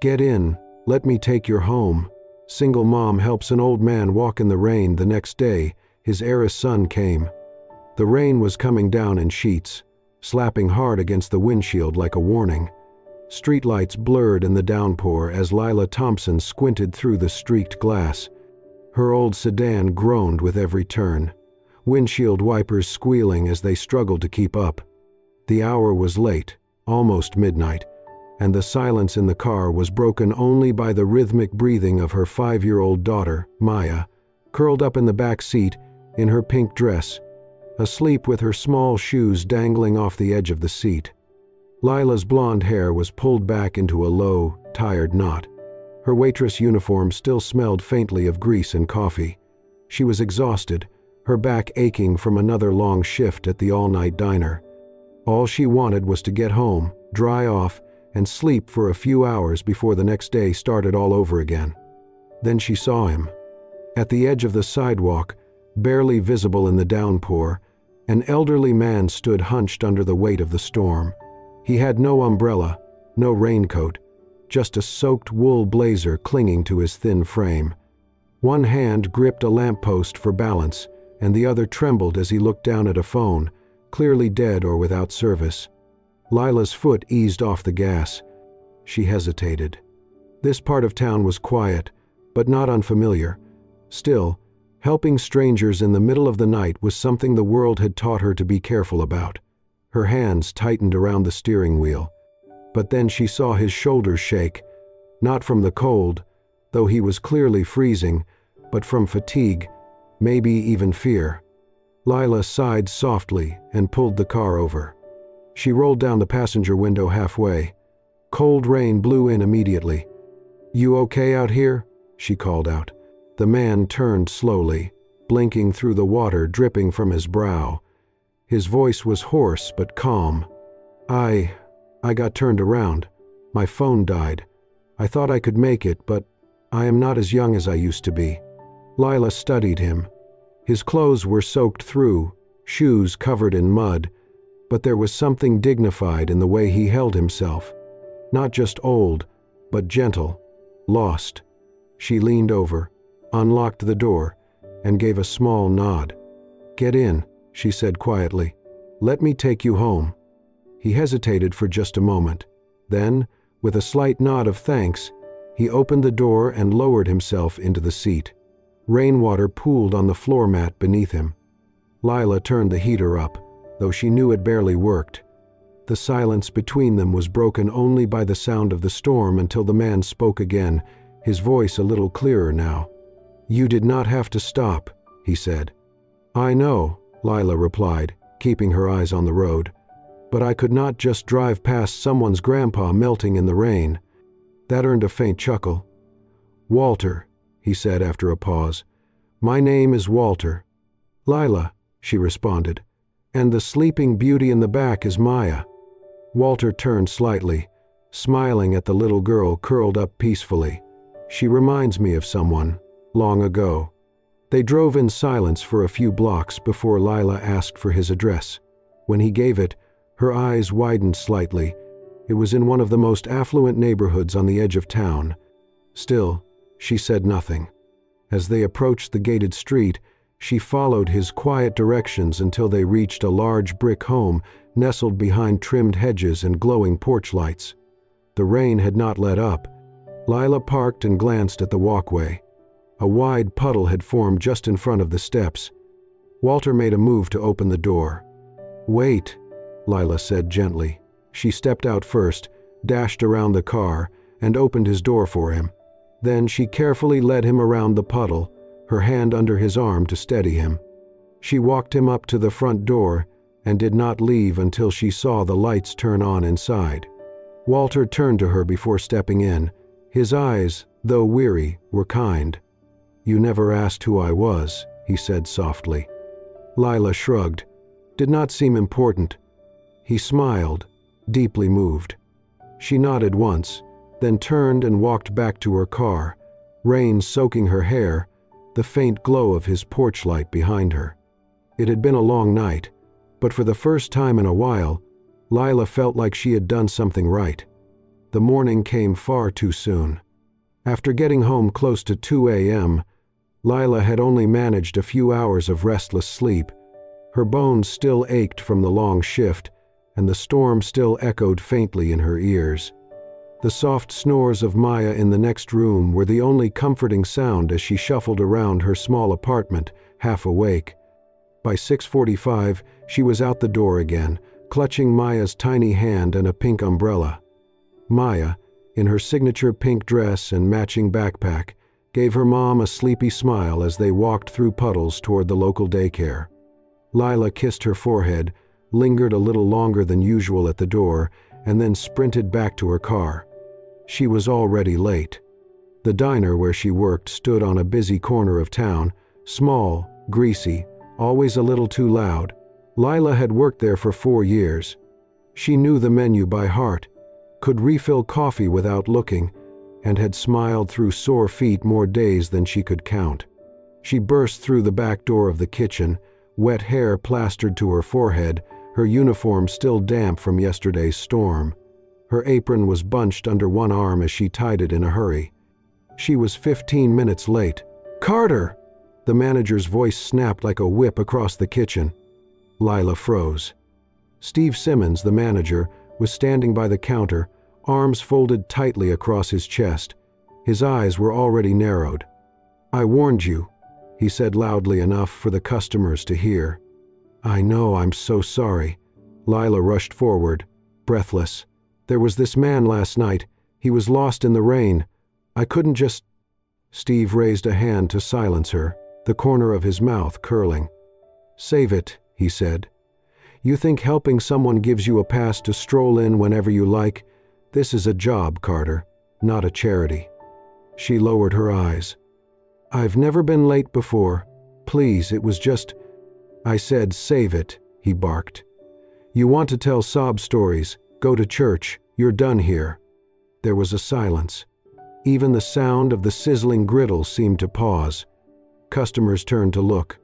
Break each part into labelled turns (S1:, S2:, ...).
S1: "Get in, let me take you home." Single mom helps an old man walk in the rain. The next day, his heiress son came. The rain was coming down in sheets, slapping hard against the windshield like a warning. Streetlights blurred in the downpour as Lila Thompson squinted through the streaked glass. Her old sedan groaned with every turn, windshield wipers squealing as they struggled to keep up. The hour was late, almost midnight, and the silence in the car was broken only by the rhythmic breathing of her 5-year-old daughter, Maya, curled up in the back seat in her pink dress, asleep with her small shoes dangling off the edge of the seat. Lila's blonde hair was pulled back into a low, tired knot. Her waitress uniform still smelled faintly of grease and coffee. She was exhausted, her back aching from another long shift at the all-night diner. All she wanted was to get home, dry off, and sleep for a few hours before the next day started all over again. Then she saw him. At the edge of the sidewalk, barely visible in the downpour, an elderly man stood hunched under the weight of the storm. He had no umbrella, no raincoat, just a soaked wool blazer clinging to his thin frame. One hand gripped a lamppost for balance, and the other trembled as he looked down at a phone, clearly dead or without service. Lila's foot eased off the gas. She hesitated. This part of town was quiet, but not unfamiliar. Still, helping strangers in the middle of the night was something the world had taught her to be careful about. Her hands tightened around the steering wheel. But then she saw his shoulders shake, not from the cold, though he was clearly freezing, but from fatigue, maybe even fear. Lila sighed softly and pulled the car over. She rolled down the passenger window halfway. Cold rain blew in immediately. "You okay out here?" she called out. The man turned slowly, blinking through the water dripping from his brow. His voice was hoarse but calm. I got turned around. My phone died. I thought I could make it, but I am not as young as I used to be." Lila studied him. His clothes were soaked through, shoes covered in mud, but there was something dignified in the way he held himself. Not just old, but gentle, lost. She leaned over, unlocked the door, and gave a small nod. "Get in," she said quietly. "Let me take you home." He hesitated for just a moment. Then, with a slight nod of thanks, he opened the door and lowered himself into the seat. Rainwater pooled on the floor mat beneath him. Lila turned the heater up, though she knew it barely worked. The silence between them was broken only by the sound of the storm until the man spoke again, his voice a little clearer now. "You did not have to stop," he said. "I know," Lila replied, keeping her eyes on the road. "But I could not just drive past someone's grandpa melting in the rain." That earned a faint chuckle. "Walter," he said after a pause. "My name is Walter." "Lila," she responded. "And the sleeping beauty in the back is Maya." Walter turned slightly, smiling at the little girl curled up peacefully. "She reminds me of someone, long ago." They drove in silence for a few blocks before Lila asked for his address. When he gave it, her eyes widened slightly. It was in one of the most affluent neighborhoods on the edge of town. Still, she said nothing. As they approached the gated street, she followed his quiet directions until they reached a large brick home nestled behind trimmed hedges and glowing porch lights. The rain had not let up. Lila parked and glanced at the walkway. A wide puddle had formed just in front of the steps. Walter made a move to open the door. "Wait," Lila said gently. She stepped out first, dashed around the car, and opened his door for him. Then she carefully led him around the puddle, her hand under his arm to steady him. She walked him up to the front door and did not leave until she saw the lights turn on inside. Walter turned to her before stepping in. His eyes, though weary, were kind. "You never asked who I was," he said softly. Lila shrugged. Did not seem important. He smiled, deeply moved. She nodded once, then turned and walked back to her car, rain soaking her hair, the faint glow of his porch light behind her. It had been a long night, but for the first time in a while, Lila felt like she had done something right. The morning came far too soon. After getting home close to 2 a.m., Lila had only managed a few hours of restless sleep. Her bones still ached from the long shift, and the storm still echoed faintly in her ears. The soft snores of Maya in the next room were the only comforting sound as she shuffled around her small apartment, half awake. By 6:45, she was out the door again, clutching Maya's tiny hand and a pink umbrella. Maya, in her signature pink dress and matching backpack, gave her mom a sleepy smile as they walked through puddles toward the local daycare. Lila kissed her forehead, lingered a little longer than usual at the door, and then sprinted back to her car. She was already late. The diner where she worked stood on a busy corner of town, small, greasy, always a little too loud. Lila had worked there for 4 years. She knew the menu by heart, could refill coffee without looking, and had smiled through sore feet more days than she could count. She burst through the back door of the kitchen, wet hair plastered to her forehead, her uniform still damp from yesterday's storm. Her apron was bunched under one arm as she tied it in a hurry. She was 15 minutes late. "Carter!" The manager's voice snapped like a whip across the kitchen. Lila froze. Steve Simmons, the manager, was standing by the counter, arms folded tightly across his chest. His eyes were already narrowed. "I warned you," he said loudly enough for the customers to hear. "I know, I'm so sorry." Lila rushed forward, breathless. "There was this man last night. He was lost in the rain. I couldn't just—" Steve raised a hand to silence her, the corner of his mouth curling. "Save it," he said. "You think helping someone gives you a pass to stroll in whenever you like? This is a job, Carter, not a charity." She lowered her eyes. "I've never been late before. Please, it was just—" "I said save it," he barked. "You want to tell sob stories, go to church, you're done here." There was a silence. Even the sound of the sizzling griddle seemed to pause. Customers turned to look.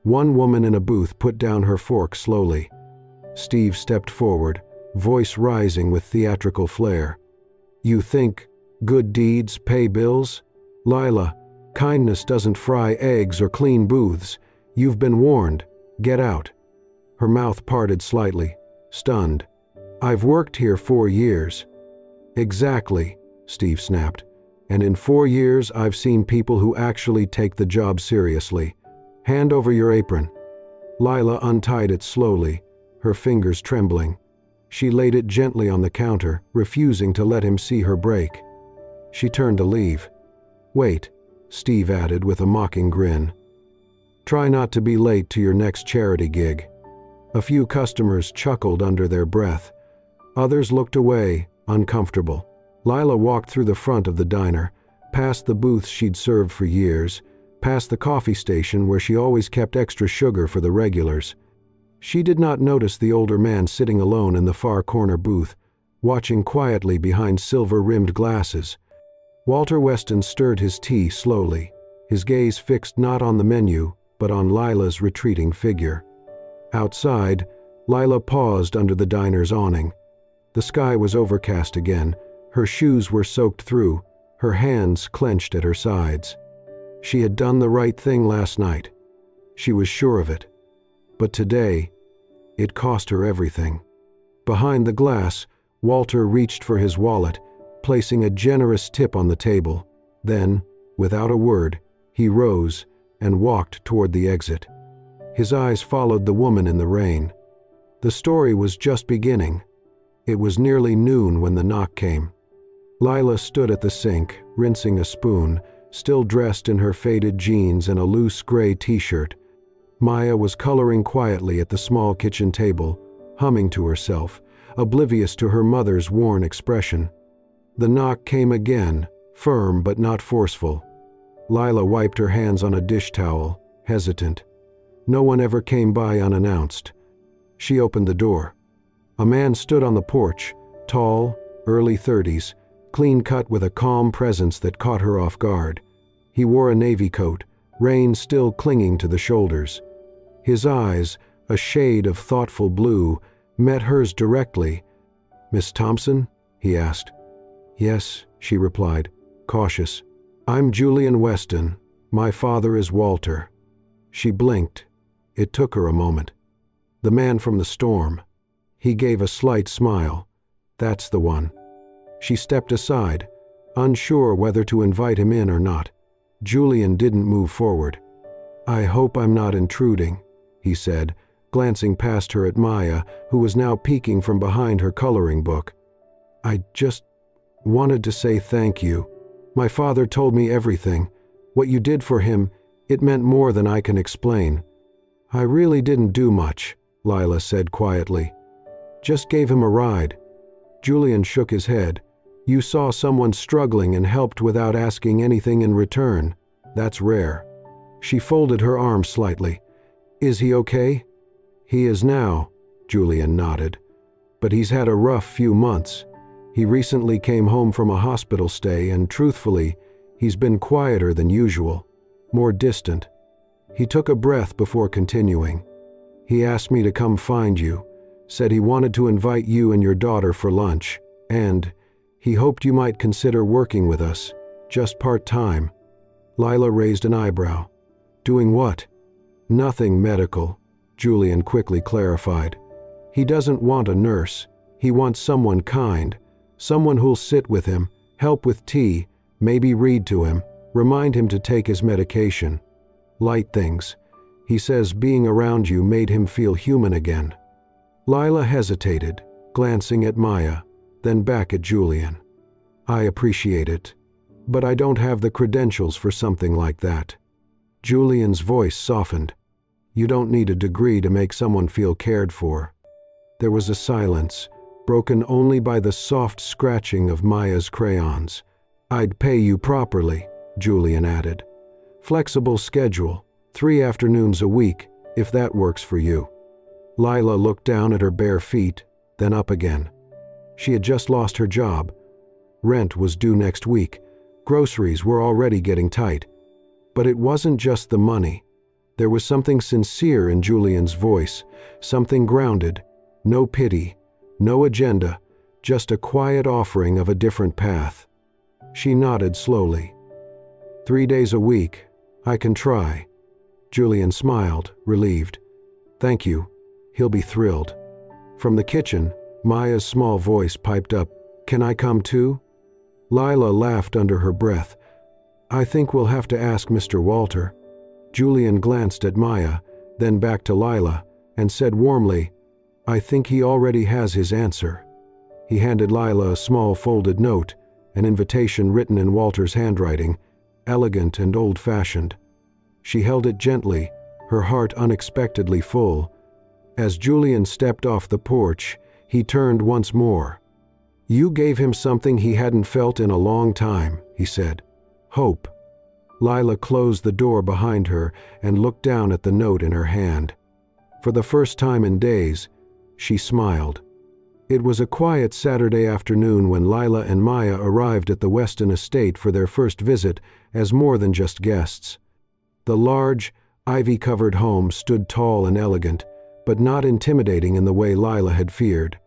S1: One woman in a booth put down her fork slowly. Steve stepped forward, voice rising with theatrical flair. "You think good deeds pay bills? Lila, kindness doesn't fry eggs or clean booths. You've been warned. Get out." Her mouth parted slightly, stunned. "I've worked here 4 years." "Exactly," Steve snapped. "And in 4 years I've seen people who actually take the job seriously. Hand over your apron." Lila untied it slowly, her fingers trembling. She laid it gently on the counter, refusing to let him see her break. She turned to leave. "Wait," Steve added with a mocking grin. "Try not to be late to your next charity gig." A few customers chuckled under their breath. Others looked away, uncomfortable. Lila walked through the front of the diner, past the booths she'd served for years, past the coffee station where she always kept extra sugar for the regulars. She did not notice the older man sitting alone in the far corner booth, watching quietly behind silver-rimmed glasses. Walter Weston stirred his tea slowly, his gaze fixed not on the menu, but on Lila's retreating figure. Outside, Lila paused under the diner's awning. The sky was overcast again, her shoes were soaked through, her hands clenched at her sides. She had done the right thing last night. She was sure of it. But today, it cost her everything. Behind the glass, Walter reached for his wallet, placing a generous tip on the table. Then, without a word, he rose and walked toward the exit. His eyes followed the woman in the rain. The story was just beginning. It was nearly noon when the knock came. Lila stood at the sink, rinsing a spoon, still dressed in her faded jeans and a loose gray t-shirt. Maya was coloring quietly at the small kitchen table, humming to herself, oblivious to her mother's worn expression. The knock came again, firm but not forceful. Lila wiped her hands on a dish towel, hesitant. No one ever came by unannounced. She opened the door. A man stood on the porch, tall, early 30s, clean-cut with a calm presence that caught her off guard. He wore a navy coat, rain still clinging to the shoulders. His eyes, a shade of thoughtful blue, met hers directly. "Miss Thompson?" he asked. "Yes," she replied, cautious. "I'm Julian Weston. My father is Walter." She blinked. It took her a moment. "The man from the storm." He gave a slight smile. "That's the one." She stepped aside, unsure whether to invite him in or not. Julian didn't move forward. "I hope I'm not intruding," he said, glancing past her at Maya, who was now peeking from behind her coloring book. "I just wanted to say thank you. My father told me everything. What you did for him, it meant more than I can explain." "I really didn't do much," Lila said quietly. "Just gave him a ride." Julian shook his head. "You saw someone struggling and helped without asking anything in return. That's rare." She folded her arms slightly. "Is he okay?" "He is now," Julian nodded. "But he's had a rough few months. He recently came home from a hospital stay and, truthfully, he's been quieter than usual, more distant." He took a breath before continuing. "He asked me to come find you, said he wanted to invite you and your daughter for lunch, and he hoped you might consider working with us, just part-time." Lila raised an eyebrow. "Doing what?" "Nothing medical," Julian quickly clarified. "He doesn't want a nurse. He wants someone kind, someone who'll sit with him, help with tea, maybe read to him, remind him to take his medication. Light things. He says being around you made him feel human again." Lila hesitated, glancing at Maya, then back at Julian. "I appreciate it, but I don't have the credentials for something like that." Julian's voice softened. "You don't need a degree to make someone feel cared for." There was a silence, broken only by the soft scratching of Maya's crayons. "I'd pay you properly," Julian added. "Flexible schedule, 3 afternoons a week, if that works for you." Lila looked down at her bare feet, then up again. She had just lost her job. Rent was due next week. Groceries were already getting tight. But it wasn't just the money. There was something sincere in Julian's voice, something grounded, no pity, no agenda, just a quiet offering of a different path. She nodded slowly. 3 days a week. I can try." Julian smiled, relieved. "Thank you. He'll be thrilled." From the kitchen, Maya's small voice piped up, "Can I come too?" Lila laughed under her breath. "I think we'll have to ask Mr. Walter." Julian glanced at Maya, then back to Lila, and said warmly, "I think he already has his answer." He handed Lila a small folded note, an invitation written in Walter's handwriting, elegant and old-fashioned. She held it gently, her heart unexpectedly full. As Julian stepped off the porch, he turned once more. "You gave him something he hadn't felt in a long time," he said. "Hope." Lila closed the door behind her and looked down at the note in her hand. For the first time in days, she smiled. It was a quiet Saturday afternoon when Lila and Maya arrived at the Weston estate for their first visit as more than just guests. The large, ivy-covered home stood tall and elegant, but not intimidating in the way Lila had feared.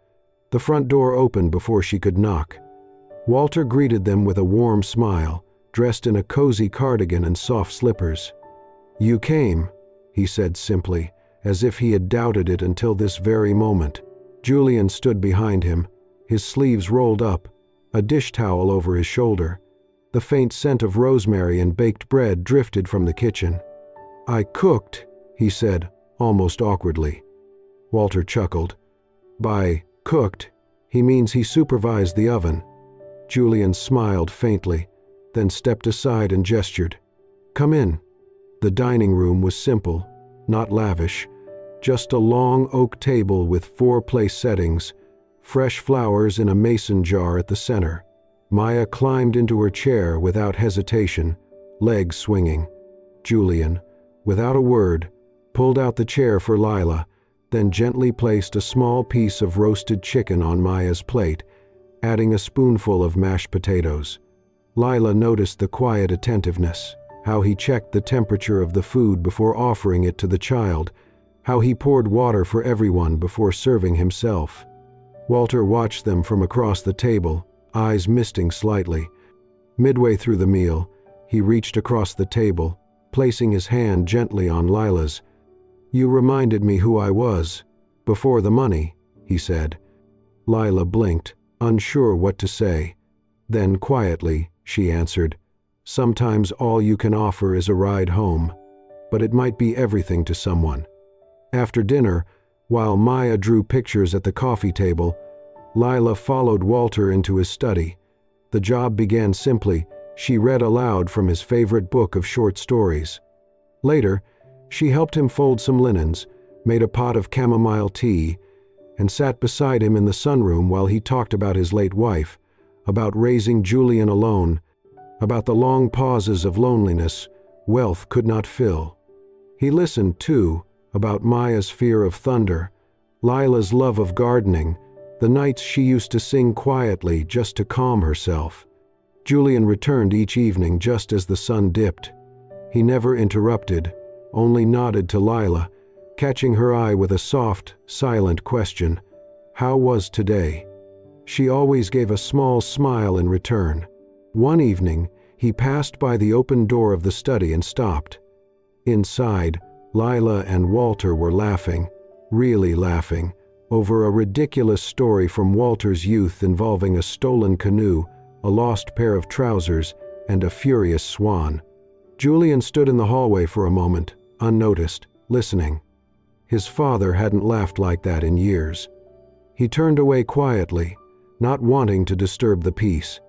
S1: The front door opened before she could knock. Walter greeted them with a warm smile, dressed in a cozy cardigan and soft slippers. "You came," he said simply, as if he had doubted it until this very moment. Julian stood behind him, his sleeves rolled up, a dish towel over his shoulder. The faint scent of rosemary and baked bread drifted from the kitchen. "I cooked," he said, almost awkwardly. Walter chuckled. "By cooked, he means he supervised the oven." Julian smiled faintly, then stepped aside and gestured. "Come in." The dining room was simple, not lavish, just a long oak table with 4 place settings, fresh flowers in a mason jar at the center. Maya climbed into her chair without hesitation, legs swinging. Julian, without a word, pulled out the chair for Lila, then gently placed a small piece of roasted chicken on Maya's plate, adding a spoonful of mashed potatoes. Lila noticed the quiet attentiveness, how he checked the temperature of the food before offering it to the child, how he poured water for everyone before serving himself. Walter watched them from across the table, eyes misting slightly. Midway through the meal, he reached across the table, placing his hand gently on Lila's. "You reminded me who I was, before the money," he said. Lila blinked, unsure what to say. Then quietly, she answered, "Sometimes all you can offer is a ride home, but it might be everything to someone." After dinner, while Maya drew pictures at the coffee table, Lila followed Walter into his study. The job began simply. She read aloud from his favorite book of short stories. Later, she helped him fold some linens, made a pot of chamomile tea, and sat beside him in the sunroom while he talked about his late wife, about raising Julian alone, about the long pauses of loneliness wealth could not fill. He listened, too, about Maya's fear of thunder, Lila's love of gardening, the nights she used to sing quietly just to calm herself. Julian returned each evening just as the sun dipped. He never interrupted, only nodded to Lila, catching her eye with a soft, silent question. How was today? She always gave a small smile in return. One evening, he passed by the open door of the study and stopped. Inside, Lila and Walter were laughing, really laughing, over a ridiculous story from Walter's youth involving a stolen canoe, a lost pair of trousers, and a furious swan. Julian stood in the hallway for a moment, unnoticed, listening. His father hadn't laughed like that in years. He turned away quietly, not wanting to disturb the peace.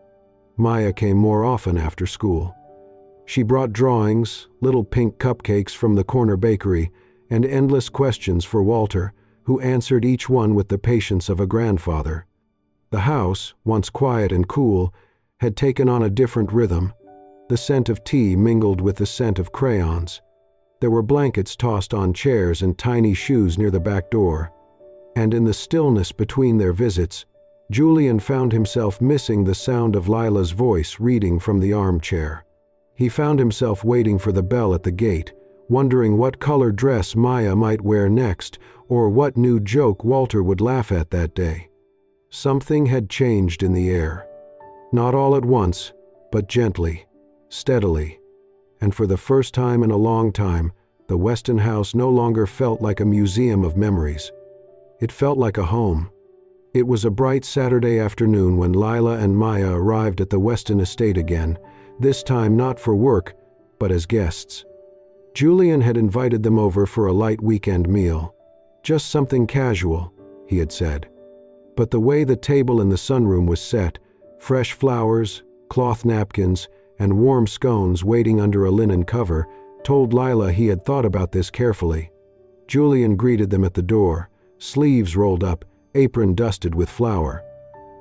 S1: Maya came more often after school. She brought drawings, little pink cupcakes from the corner bakery, and endless questions for Walter, who answered each one with the patience of a grandfather. The house, once quiet and cool, had taken on a different rhythm. The scent of tea mingled with the scent of crayons. There were blankets tossed on chairs and tiny shoes near the back door. And in the stillness between their visits, Julian found himself missing the sound of Lila's voice reading from the armchair. He found himself waiting for the bell at the gate, wondering what color dress Maya might wear next, or what new joke Walter would laugh at that day. Something had changed in the air. Not all at once, but gently, steadily. And for the first time in a long time, the Weston house no longer felt like a museum of memories. It felt like a home. It was a bright Saturday afternoon when Lila and Maya arrived at the Weston estate again, this time not for work, but as guests. Julian had invited them over for a light weekend meal. Just something casual, he had said. But the way the table in the sunroom was set, fresh flowers, cloth napkins, and warm scones waiting under a linen cover, told Lila he had thought about this carefully. Julian greeted them at the door, sleeves rolled up, apron dusted with flour.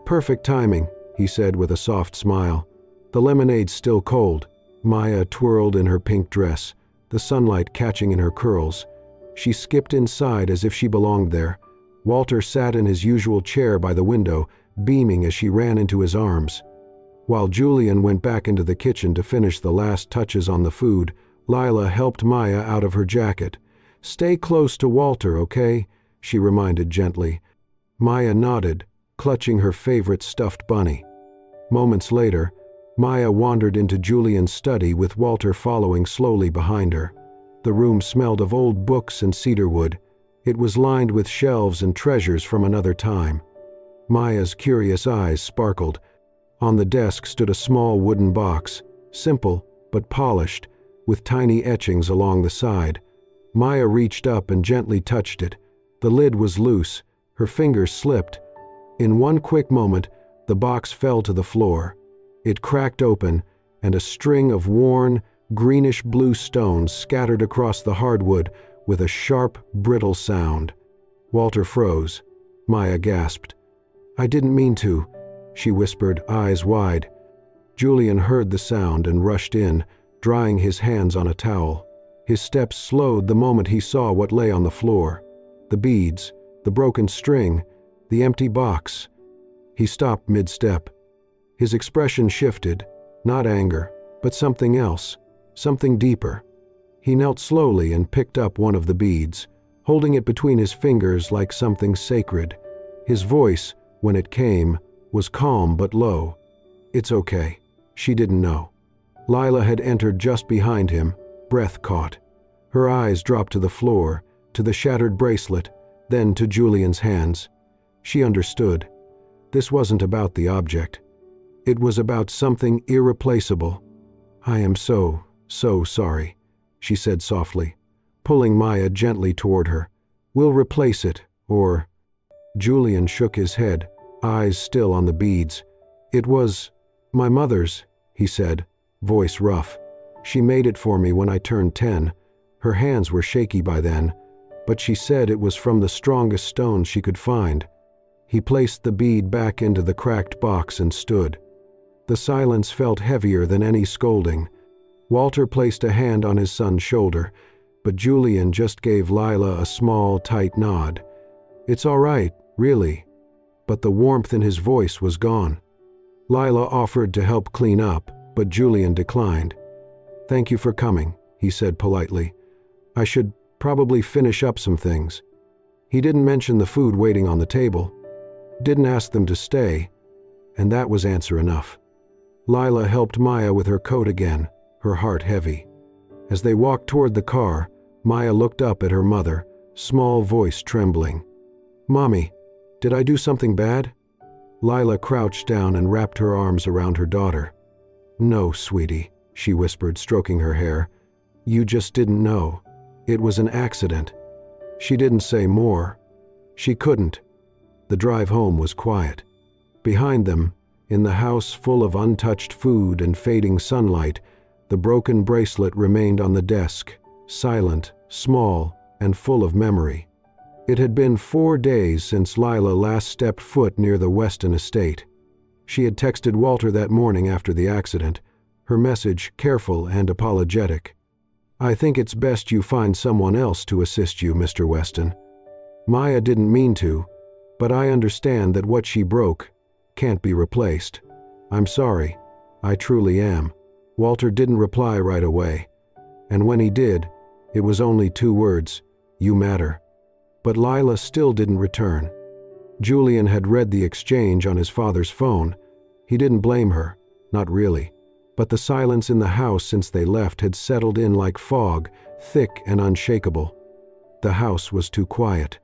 S1: "Perfect timing," he said with a soft smile. "The lemonade's still cold." Maya twirled in her pink dress, the sunlight catching in her curls. She skipped inside as if she belonged there. Walter sat in his usual chair by the window, beaming as she ran into his arms. While Julian went back into the kitchen to finish the last touches on the food, Lila helped Maya out of her jacket. "Stay close to Walter, okay?" she reminded gently. Maya nodded, clutching her favorite stuffed bunny. Moments later, Maya wandered into Julian's study with Walter following slowly behind her. The room smelled of old books and cedarwood. It was lined with shelves and treasures from another time. Maya's curious eyes sparkled. On the desk stood a small wooden box, simple but polished, with tiny etchings along the side. Maya reached up and gently touched it. The lid was loose. Her fingers slipped. In one quick moment, the box fell to the floor. It cracked open, and a string of worn, greenish-blue stones scattered across the hardwood with a sharp, brittle sound. Walter froze. Maya gasped. "I didn't mean to," she whispered, eyes wide. Julian heard the sound and rushed in, drying his hands on a towel. His steps slowed the moment he saw what lay on the floor. The beads, the broken string, the empty box. He stopped mid-step. His expression shifted, not anger, but something else, something deeper. He knelt slowly and picked up one of the beads, holding it between his fingers like something sacred. His voice, when it came, was calm but low. "It's okay." She didn't know. Lila had entered just behind him, breath caught. Her eyes dropped to the floor, to the shattered bracelet, then to Julian's hands. She understood. This wasn't about the object. It was about something irreplaceable. "I am so sorry," she said softly, pulling Maya gently toward her. "We'll replace it, or—" Julian shook his head, eyes still on the beads. "It was my mother's," he said, voice rough. "She made it for me when I turned 10. Her hands were shaky by then, but she said it was from the strongest stone she could find." He placed the bead back into the cracked box and stood. The silence felt heavier than any scolding. Walter placed a hand on his son's shoulder, but Julian just gave Lila a small, tight nod. "It's all right, really." But the warmth in his voice was gone. Lila offered to help clean up, but Julian declined. "Thank you for coming," he said politely. "I should probably finish up some things." He didn't mention the food waiting on the table, didn't ask them to stay, and that was answer enough. Lila helped Maya with her coat again, her heart heavy. As they walked toward the car, Maya looked up at her mother, small voice trembling. "Mommy, did I do something bad?" Lila crouched down and wrapped her arms around her daughter. "No, sweetie," she whispered, stroking her hair. "You just didn't know. It was an accident." She didn't say more. She couldn't. The drive home was quiet. Behind them, in the house full of untouched food and fading sunlight, the broken bracelet remained on the desk, silent, small, and full of memory. It had been 4 days since Lila last stepped foot near the Weston estate. She had texted Walter that morning after the accident, her message careful and apologetic. "I think it's best you find someone else to assist you, Mr. Weston. Maya didn't mean to, but I understand that what she broke can't be replaced. I'm sorry. I truly am." Walter didn't reply right away, and when he did, it was only 2 words, "You matter." But Lila still didn't return. Julian had read the exchange on his father's phone. He didn't blame her, not really. But the silence in the house since they left had settled in like fog, thick and unshakable. The house was too quiet.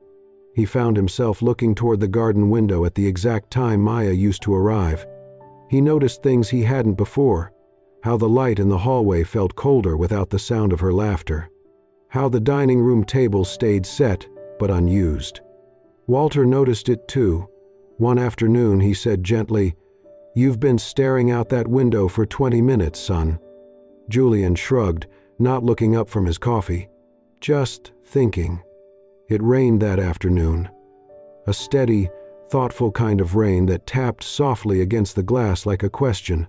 S1: He found himself looking toward the garden window at the exact time Maya used to arrive. He noticed things he hadn't before, how the light in the hallway felt colder without the sound of her laughter, how the dining room table stayed set but unused. Walter noticed it too. One afternoon he said gently, "You've been staring out that window for 20 minutes, son." Julian shrugged, not looking up from his coffee. "Just thinking." It rained that afternoon. A steady, thoughtful kind of rain that tapped softly against the glass like a question.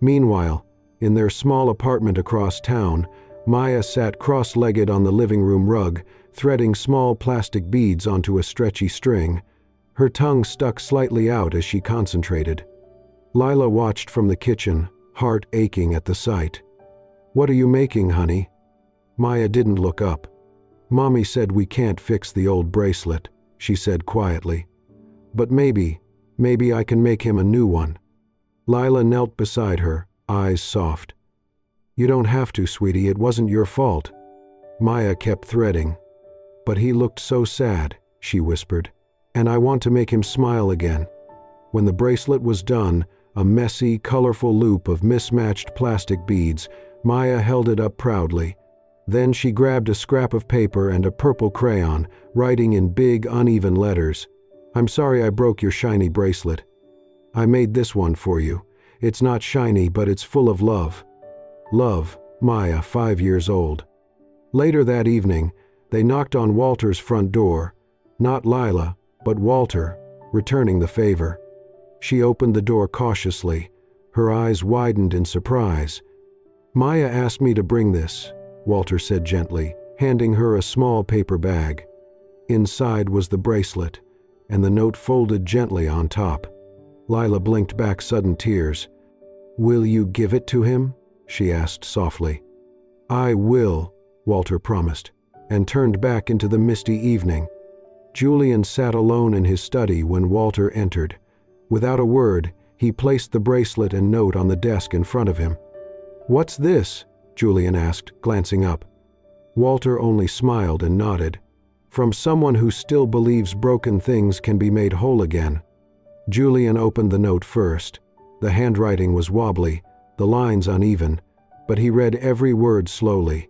S1: Meanwhile, in their small apartment across town, Maya sat cross-legged on the living room rug, threading small plastic beads onto a stretchy string. Her tongue stuck slightly out as she concentrated. Lila watched from the kitchen, heart aching at the sight. "What are you making, honey?" Maya didn't look up. "Mommy said we can't fix the old bracelet," she said quietly. "But maybe I can make him a new one." Lila knelt beside her, eyes soft. "You don't have to, sweetie, it wasn't your fault." Maya kept threading. "But he looked so sad," she whispered, "and I want to make him smile again." When the bracelet was done, a messy, colorful loop of mismatched plastic beads, Maya held it up proudly. Then she grabbed a scrap of paper and a purple crayon, writing in big, uneven letters, "I'm sorry I broke your shiny bracelet. I made this one for you. It's not shiny, but it's full of love. Love, Maya, 5 years old." Later that evening, they knocked on Walter's front door. Not Lila, but Walter, returning the favor. She opened the door cautiously. Her eyes widened in surprise. "Maya asked me to bring this," Walter said gently, handing her a small paper bag. Inside was the bracelet, and the note folded gently on top. Lila blinked back sudden tears. "Will you give it to him?" she asked softly. "I will," Walter promised, and turned back into the misty evening. Julian sat alone in his study when Walter entered. Without a word, he placed the bracelet and note on the desk in front of him. "What's this?" Julian asked, glancing up. Walter only smiled and nodded. "From someone who still believes broken things can be made whole again." Julian opened the note first. The handwriting was wobbly, the lines uneven, but he read every word slowly.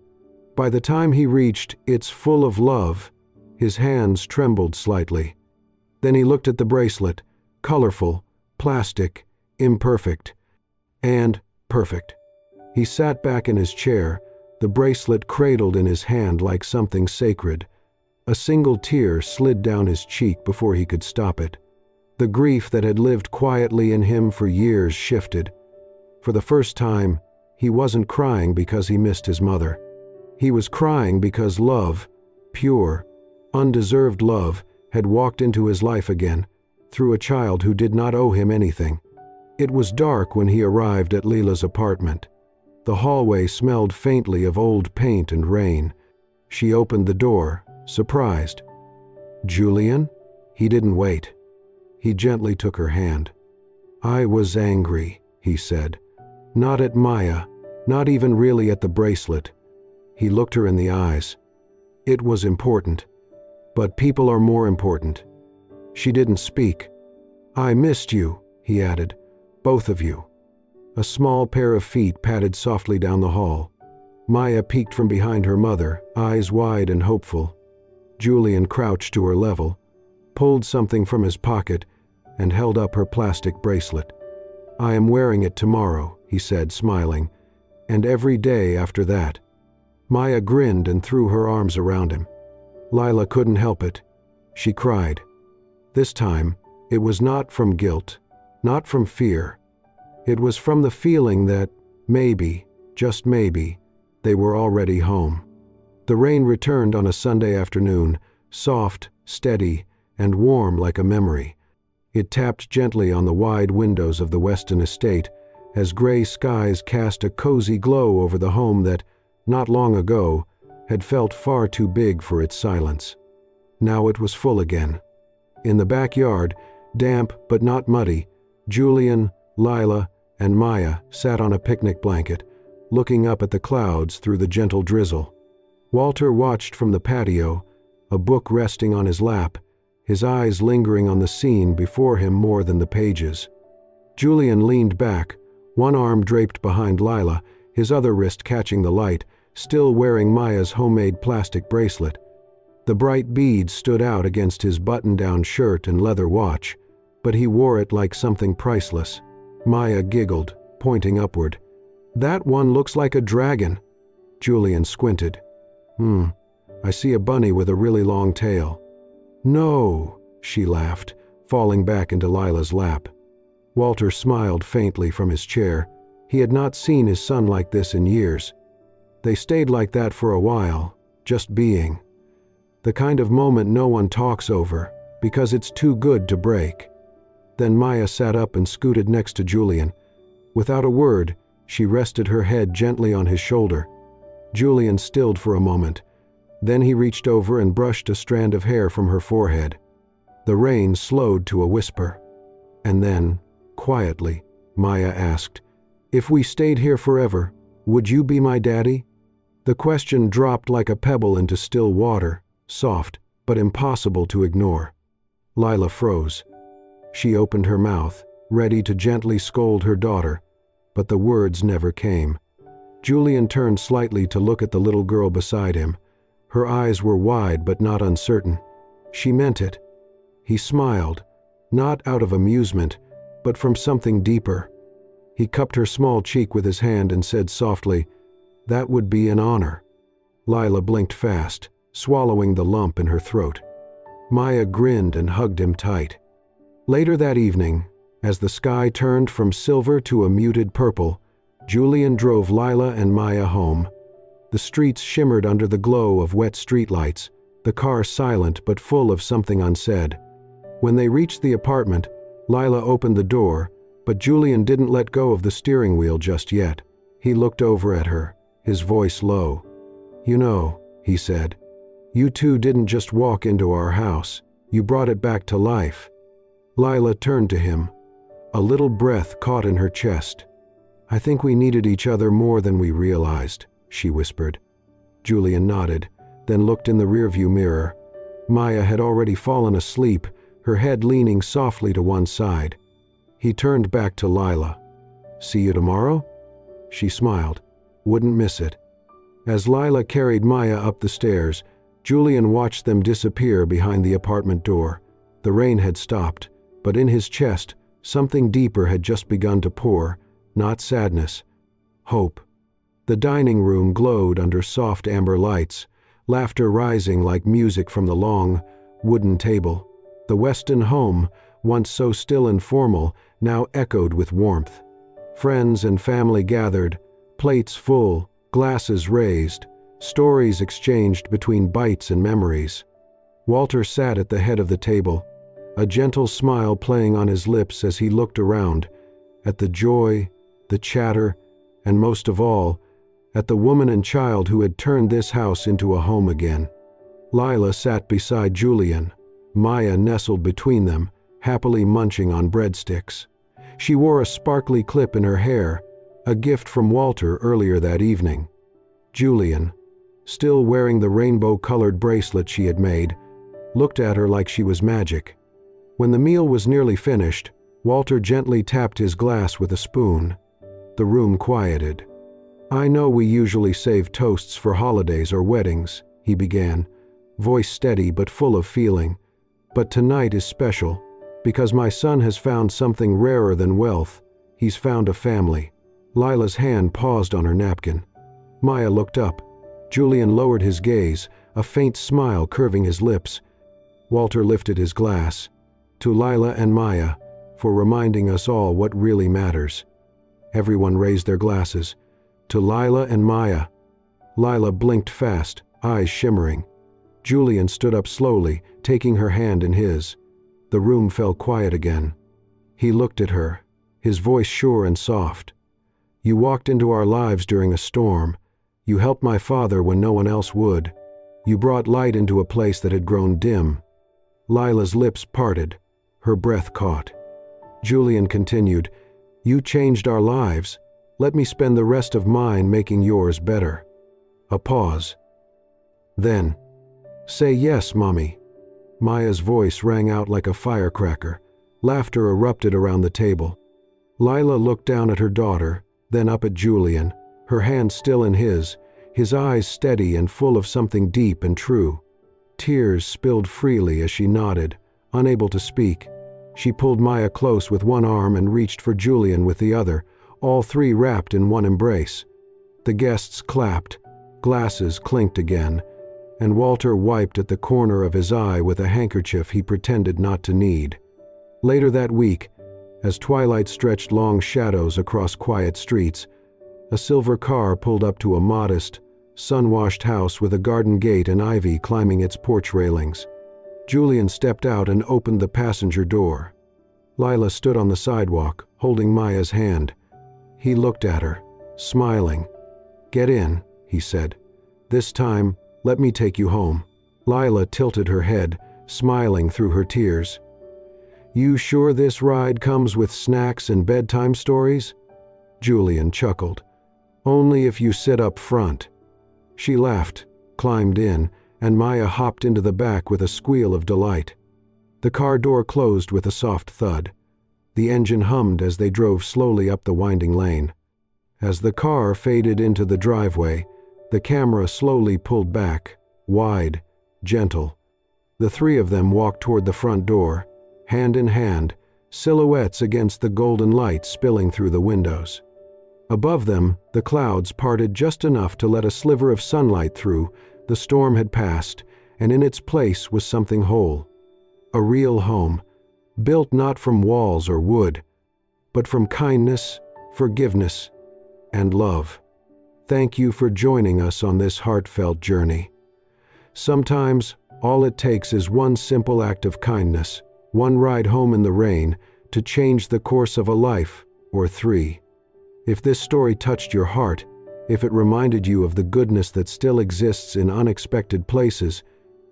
S1: By the time he reached "It's full of love," his hands trembled slightly. Then he looked at the bracelet, colorful, plastic, imperfect, and perfect. He sat back in his chair, the bracelet cradled in his hand like something sacred. A single tear slid down his cheek before he could stop it. The grief that had lived quietly in him for years shifted. For the first time, he wasn't crying because he missed his mother. He was crying because love, pure, undeserved love, had walked into his life again, through a child who did not owe him anything. It was dark when he arrived at Leela's apartment. The hallway smelled faintly of old paint and rain. She opened the door, surprised. "Julian?" He didn't wait. He gently took her hand. "I was angry," he said. "Not at Maya, not even really at the bracelet." He looked her in the eyes. "It was important. But people are more important." She didn't speak. "I missed you," he added. "Both of you." A small pair of feet padded softly down the hall. Maya peeked from behind her mother, eyes wide and hopeful. Julian crouched to her level, pulled something from his pocket, and held up her plastic bracelet. "I am wearing it tomorrow," he said, smiling, "and every day after that." Maya grinned and threw her arms around him. Lila couldn't help it. She cried. This time, it was not from guilt, not from fear. It was from the feeling that maybe, just maybe, they were already home. The rain returned on a Sunday afternoon, soft, steady, and warm like a memory. It tapped gently on the wide windows of the Weston estate as gray skies cast a cozy glow over the home that, not long ago, had felt far too big for its silence. Now it was full again. In the backyard, damp but not muddy, Julian, Lila, and Maya sat on a picnic blanket, looking up at the clouds through the gentle drizzle. Walter watched from the patio, a book resting on his lap, his eyes lingering on the scene before him more than the pages. Julian leaned back, one arm draped behind Lila, his other wrist catching the light, still wearing Maya's homemade plastic bracelet. The bright beads stood out against his button-down shirt and leather watch, but he wore it like something priceless. Maya giggled, pointing upward. "That one looks like a dragon." Julian squinted. I see a bunny with a really long tail." "No," she laughed, falling back into Lila's lap. Walter smiled faintly from his chair. He had not seen his son like this in years. They stayed like that for a while, just being. The kind of moment no one talks over, because it's too good to break. Then Maya sat up and scooted next to Julian. Without a word, she rested her head gently on his shoulder. Julian stilled for a moment. Then he reached over and brushed a strand of hair from her forehead. The rain slowed to a whisper. And then, quietly, Maya asked, "If we stayed here forever, would you be my daddy?" The question dropped like a pebble into still water, soft, but impossible to ignore. Lila froze. She opened her mouth, ready to gently scold her daughter, but the words never came. Julian turned slightly to look at the little girl beside him. Her eyes were wide but not uncertain. She meant it. He smiled, not out of amusement, but from something deeper. He cupped her small cheek with his hand and said softly, "That would be an honor." Lila blinked fast, swallowing the lump in her throat. Maya grinned and hugged him tight. Later that evening, as the sky turned from silver to a muted purple, Julian drove Lila and Maya home. The streets shimmered under the glow of wet streetlights, the car silent but full of something unsaid. When they reached the apartment, Lila opened the door, but Julian didn't let go of the steering wheel just yet. He looked over at her, his voice low. "You know," he said, "you two didn't just walk into our house. You brought it back to life." Lila turned to him, A little breath caught in her chest. "I think we needed each other more than we realized," she whispered. Julian nodded, then looked in the rearview mirror. Maya had already fallen asleep, her head leaning softly to one side. He turned back to Lila. "See you tomorrow?" She smiled. "Wouldn't miss it." As Lila carried Maya up the stairs, Julian watched them disappear behind the apartment door. The rain had stopped, but in his chest, something deeper had just begun to pour, not sadness, hope. The dining room glowed under soft amber lights, laughter rising like music from the long, wooden table. The Weston home, once so still and formal, now echoed with warmth. Friends and family gathered, plates full, glasses raised, stories exchanged between bites and memories. Walter sat at the head of the table, a gentle smile playing on his lips as he looked around, at the joy, the chatter, and most of all, at the woman and child who had turned this house into a home again. Lila sat beside Julian, Maya nestled between them, happily munching on breadsticks. She wore a sparkly clip in her hair, a gift from Walter earlier that evening. Julian, still wearing the rainbow-colored bracelet she had made, looked at her like she was magic. When the meal was nearly finished, Walter gently tapped his glass with a spoon. The room quieted. "I know we usually save toasts for holidays or weddings," he began, voice steady but full of feeling. "But tonight is special, because my son has found something rarer than wealth. He's found a family." Lila's hand paused on her napkin. Maya looked up. Julian lowered his gaze, a faint smile curving his lips. Walter lifted his glass. "To Lila and Maya, for reminding us all what really matters." Everyone raised their glasses. "To Lila and Maya." Lila blinked fast, eyes shimmering. Julian stood up slowly, taking her hand in his. The room fell quiet again. He looked at her, his voice sure and soft. "You walked into our lives during a storm. You helped my father when no one else would. You brought light into a place that had grown dim." Lila's lips parted, her breath caught. Julian continued, "You changed our lives. Let me spend the rest of mine making yours better." A pause. Then, "Say yes, Mommy." Maya's voice rang out like a firecracker. Laughter erupted around the table. Lila looked down at her daughter, then up at Julian, her hand still in his eyes steady and full of something deep and true. Tears spilled freely as she nodded, unable to speak. She pulled Maya close with one arm and reached for Julian with the other, all three wrapped in one embrace. The guests clapped, glasses clinked again, and Walter wiped at the corner of his eye with a handkerchief he pretended not to need. Later that week, as twilight stretched long shadows across quiet streets, a silver car pulled up to a modest, sun-washed house with a garden gate and ivy climbing its porch railings. Julian stepped out and opened the passenger door. Lila stood on the sidewalk, holding Maya's hand. He looked at her, smiling. "Get in," he said. "This time, let me take you home." Lila tilted her head, smiling through her tears. "You sure this ride comes with snacks and bedtime stories?" Julian chuckled. "Only if you sit up front." She laughed, climbed in, and Maya hopped into the back with a squeal of delight. The car door closed with a soft thud. The engine hummed as they drove slowly up the winding lane. As the car faded into the driveway, the camera slowly pulled back, wide, gentle. The three of them walked toward the front door, hand in hand, silhouettes against the golden light spilling through the windows. Above them, the clouds parted just enough to let a sliver of sunlight through. The storm had passed, and in its place was something whole. A real home, built not from walls or wood, but from kindness, forgiveness, and love. Thank you for joining us on this heartfelt journey. Sometimes, all it takes is one simple act of kindness, one ride home in the rain, to change the course of a life, or three. If this story touched your heart, if it reminded you of the goodness that still exists in unexpected places,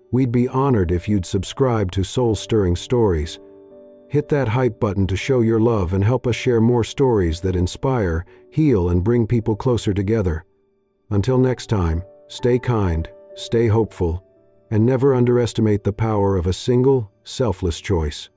S1: we'd be honored if you'd subscribe to Soul-Stirring Stories. Hit that hype button to show your love and help us share more stories that inspire, heal, and bring people closer together. Until next time, stay kind, stay hopeful, and never underestimate the power of a single, selfless choice.